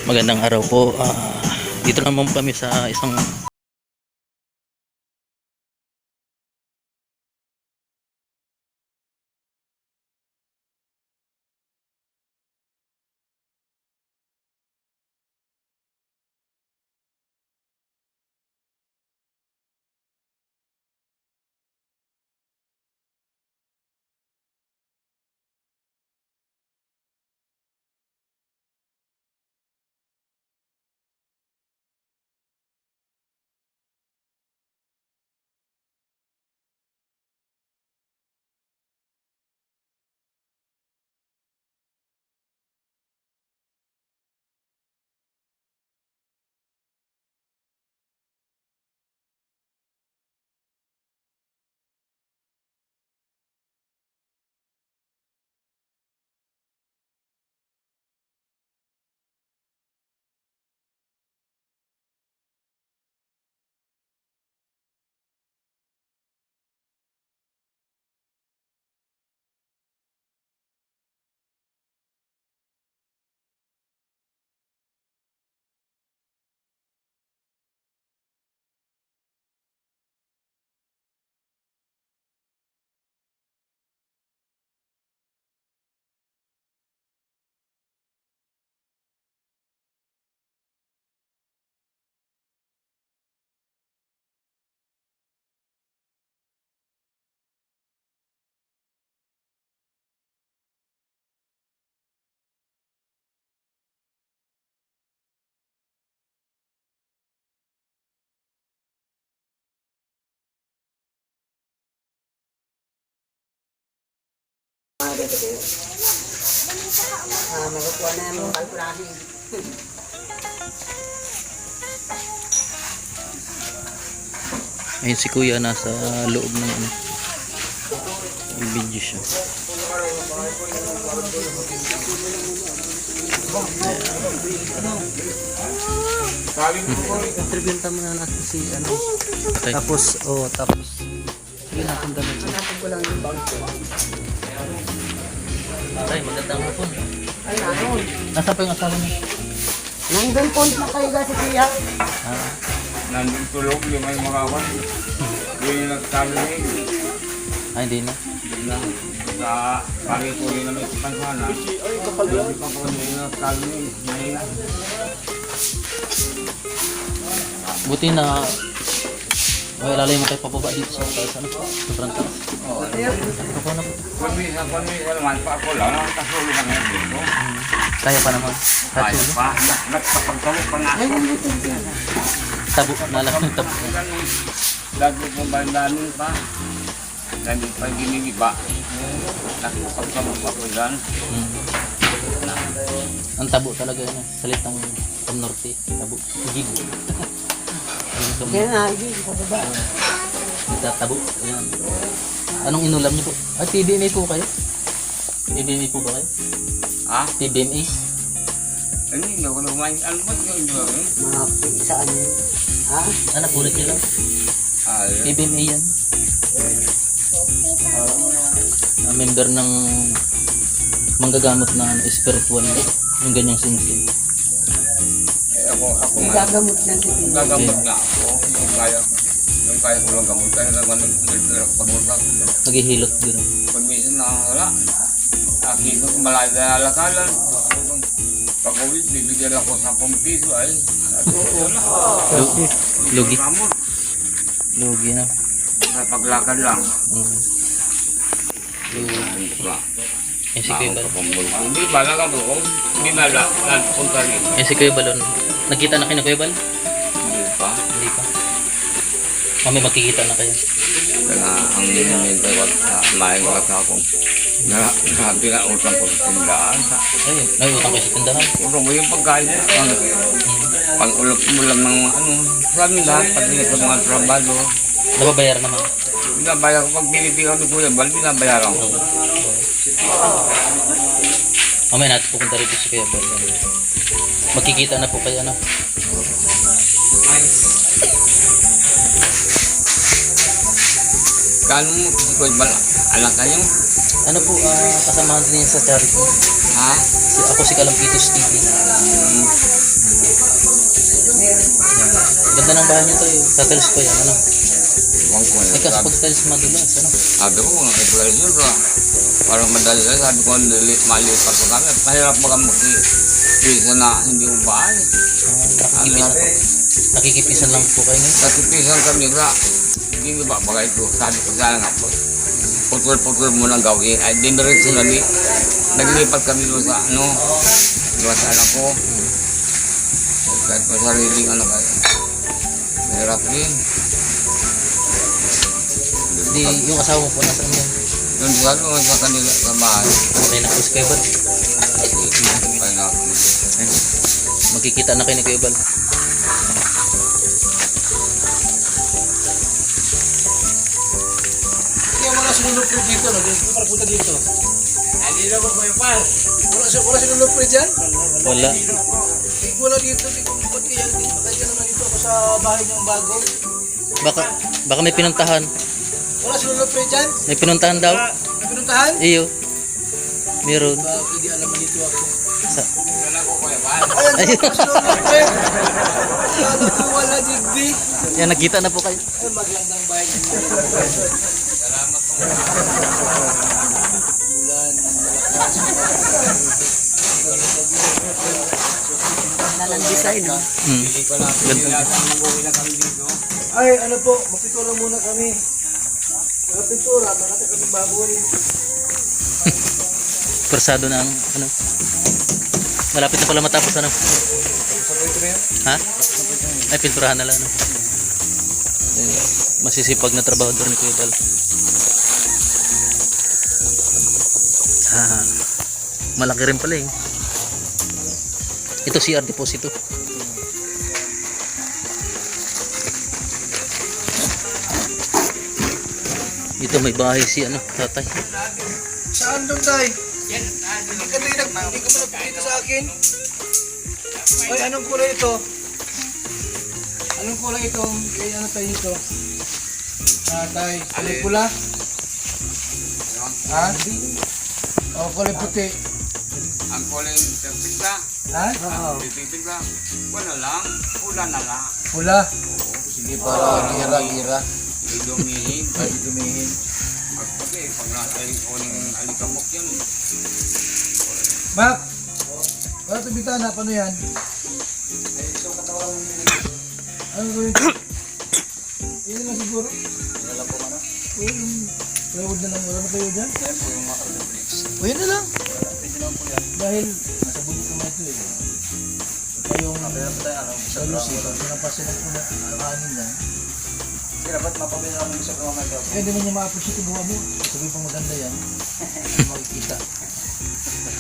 Magandang araw po. Dito naman kami sa isang Magkukuha na yung kalkulahin. ayun si kuya nasa loob ng ano, video siya. Tribunta mo na natin si ano. Okay. Tapos yun natin damit. Hanapin ko lang yung bangko. Ay, magandang hapon. Ay, nanon. Nasaan pa yung asawa niya? Nandun po na kayo si Kuya. Nandun tulog yung may makawan. Yun yung nagsabi Ay, hindi na. na sa pangikuli na may pansana. Ay, kapal yun. Hindi pa po yung nagsabi mahina. Buti na may lalay mo kayo pababa dito sa taas, ano? Sobrang taas. Oo. Ako na po. Pag-misa naman pa ako lang. Kasulong ka ngayon dito. Kaya pa naman. Kaya Hatsulo. pa. Nagpapagtawag pa nga ako. Tabo, nalaki ng tabo. Lagi kong bandanin pa. Lagi pa ginigiba. Nagpapagtawag pa ko dyan. Ang tabo talaga yun. Salitang Norte. Tabo. Gig. Kaya na, hindi ko baba. Tabo. Ayan. Anong inulam niyo po? Ah, TBMA po kayo? TBMA po ba kayo? Ha? TBMA? Ano hindi ako lumayan. Ano ba yung gawin? Mga saan yun? Ha? Ano, pulit nyo lang? TBMA yan. Member ng manggagamot na spiritual. Yung ganyang singsing. Ako nga. Gagamot lang si Kuya. Gagamot nga ako. Yung kaya ko lang gamot. Kaya naman pag-usap. Naghihilot din. Pag minsan na wala. Nakita ko malayo na alakalan. Pag-uwi, bibigyan ako 10 piso ay. Lugi. Ramon. Lugi na. Sa paglakad lang. Eh si Kuya Balon. Hindi bala ka doon. Hindi bala. Punta rin. Eh si Kuya Balon. Nakita na kayo na Kuya Balon? Hindi pa. Hindi pa. Kami makikita na kayo. Kaya ang minintay ko at maing ko sa akong grabe na utang ko sa tindahan. Ayun, naiutang kayo sa tindahan. Utang mo yung pagkain. Pang-ulap mo lang ng ano. Sabi lahat pati sa mga trabaho. Nababayar naman. Binabayar ko pag binibigyan ko ni Kuya Bal, binabayaran ko. Mamaya natin pupunta rito si Kuya Balon. Magkikita na po kayo ano. Kano mo si Kuya Bal, anak kayo? Ano po, kasamahan din niya sa charity. Ha? Ako si Kalampitos TV. Ganda ng bahay niyo tayo. Tatiles pa yan, ano? Iwan ko Eh, kasi pag tiles madulas, ano? Sabi ko, mga kaibigan yun ba? Parang madali lang. Sabi ko, malipat ko kami. Mahirap ba kami magkipisa na hindi mo bahay? Nakikipisan lang po kayo ngayon. Natipisan kami sa hindi ba bagay ito. Sabi ko sana nga po. Putol-putol mo nang gawin. Ay, diniretso na naglipat kami doon sa ano. Doon sa anak ko. Kahit pa sariling ano kayo. Mahirap din. Di, yung asawa mo po, nasaan yan? Doon sa ano, sa kanila, sa bahay. Okay na po si Kuya Bal. Kaya na ako. Magkikita na kayo ni Kuya Bal. Kaya wala sinulog pre dito, no? Dito para punta dito. Hindi na ba kayo pa? Wala sinulog pre dyan? Wala. Wala dito, di ko ba't kaya naman dito ako sa bahay niyang bago. Baka may pinuntahan. Wala sinulog pre dyan? May pinuntahan daw. May pinuntahan? Iyo. Meron. Bakit di alam dito ako? Sa, Wala ko kayo pa. Ayun, sinulog pre. Alam ko wala digdi. yan, nagkita na po kayo. Ay, maglandang bahay niyo. Salamat po. Ulan, Nalang design, no? Hindi ko lang. Hindi lang uwi na kami dito. Ay, ano po, mapitura muna kami. Mapitura, makata kami baboy. Persado na ang, ano. Malapit na pala matapos, ano. Ha? Ay, pinturahan na lang, ano. Eh, masisipag na trabahador ni Kuya Bal. Malaki rin pala eh. Ito CR deposito. Ito may bahay si ano, tatay. Saan doon tayo? Hindi ka nagpapakita sa akin. Ay, anong kulay ito? Anong kulay ito? Ay, ano tayo ito? Tay, kulay pula? Ha? O, kulay puti. Ang kulay pigla. Ha? Pigla. Wala lang. Pula na lang. Pula. Sige, para gira-gira. Hindi dumihin. Ay, dumihin. Pagpagi, pag uling alikamok yan. Mak! Wala ito bitana, paano yan? Ano ko yun? Yan lang siguro. Wala po ano? O, yung plywood na lang. Wala na kayo dyan? Yan po yung mga reflex. O, yan na lang. Pwede naman po yan. Dahil nasa bundok naman ito eh. Ito yung sa lusi, pag pinapasin ng puna, ang hangin na. Kaya dapat mapabili namin sa mga ito. Kaya hindi mo niya ma-appreciate yung buha mo. Sabi pang maganda yan. Makikita.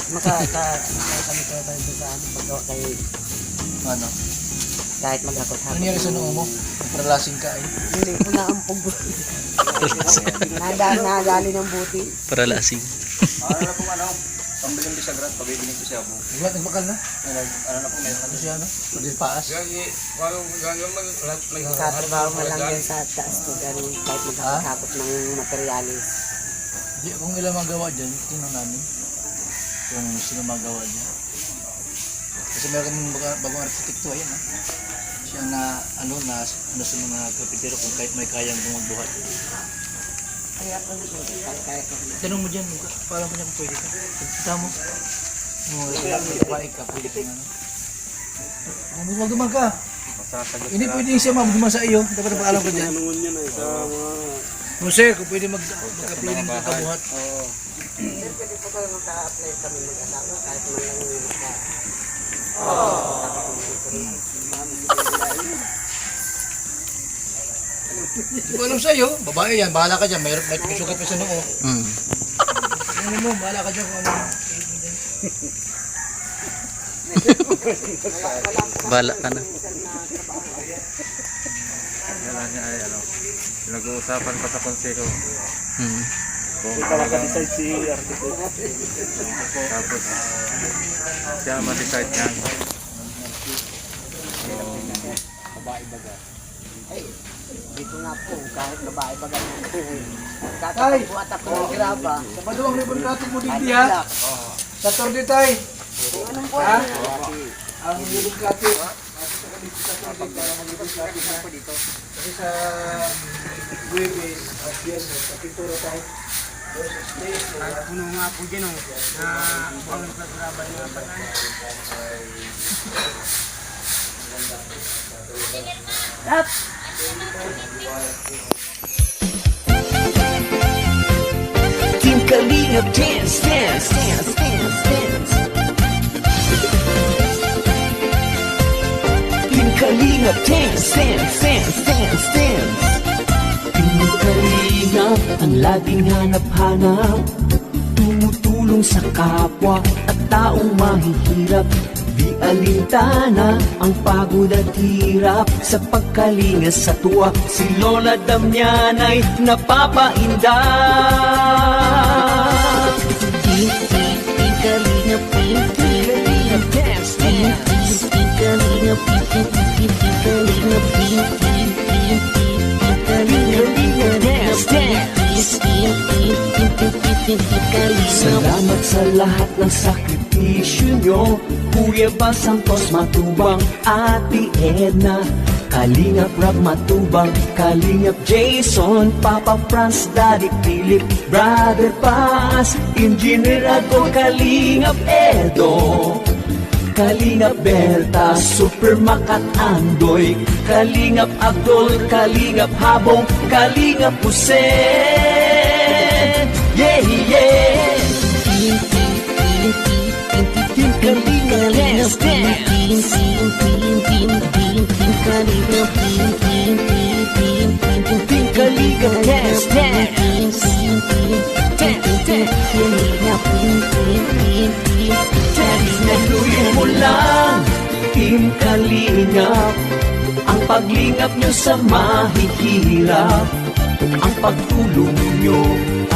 Makakami ko tayo sa ano, pag kay Ano? kahit maghapot Ano hapon. nangyari sa noo mo? Nagparalasing ka eh. Hindi ko na ang pagbuti. Nadali ng buti. Para lasing. Ano na po ano? Pambiling ko sa grat, pabibiling ko siya po. Nagbakal na? Ano na po meron. Ano siya ano? Pagdil paas? Kasi, walang gano'n Katrabaho mo lang yan sa taas ko ganun kahit maghapot ng materialis. Di, kung ilang magawa dyan, tingnan namin. Kung sino magawa dyan. Kasi meron kami bagong arkitekto, ayan ha. Siya na, ano sa mga kapitero kung kahit may kayang magbuhat. Kaya ako kaya ko. Tanong mo dyan, parang kanya kung pwede ka. Kita mo. Paik ka, pwede ka ano. Magduman ka. Hindi pwede siya magduman sa iyo. Dapat napaalam ko dyan. Jose, kung pwede mag-apply ng kabuhat. Pwede po kayo maka-apply kami mag-asawa kahit man lang yung maka. Hindi ko alam sa iyo. Babae yan, bahala ka dyan. May sugat pa sa noo. Ano mo, bahala ka dyan kung ano. Bala ka na. Wala niya ay ano, pinag-uusapan pa sa konseko. Kung Nakaka-decide si architect. tapos siya ma-decide niya. Dito nga po, kahit babae pa ganun. Kakatabuhat ako ng graba. Sa maduwang ribbon cutting mo dito ha. Sa Torditay. Kung anong po Ha? yan. Ang ribbon cutting. Kasi sa Huwebes at Viernes, sa pintura tayo. Puno nga po dyan o. Na ang nagsagrabay na patay. Team Kalingap dance, dance, dance, dance, dance. Team Kalingap dance, dance, dance, dance, dance. Team Kalingap ang laging hanap-hanap, tumutulong sa kapwa at taong mahihirap. Di alintana ang pagod at hirap sa pagkalinga sa tuwa. Si Lola Damianay napapainda. Team Kalingap, Team Kalingap dance, dance. Team Kalingap, Team Kalingap, Team Kalingap dance, dance. Salamat sa lahat ng sakripisyo nyo, Kuya Bal Santos Matubang, Ate Edna, Kalingap Rab Matubang, Kalingap Jason, Papa Franz, Daddy Philip, Brother Paz, Engineer Ago, Kalingap Edo, Kalingap Berta, Super Makat Andoy, Kalingap Abdol, Kalingap Habong, Kalingap Hussein. Yeah, yeah. Team Kalingap dance, dance. Team Kalingap dance, dance. Naluin mo lang, Team Kalingap, ang paglingap nyo sa mahihirap. Ang pagtulong nyo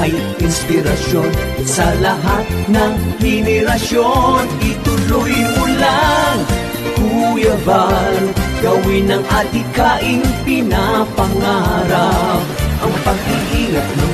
ay inspirasyon sa lahat ng henerasyon. Ituloy mo lang, Kuya Bal, gawin ang adhikaing pinapangarap. Ang pag-iingat ng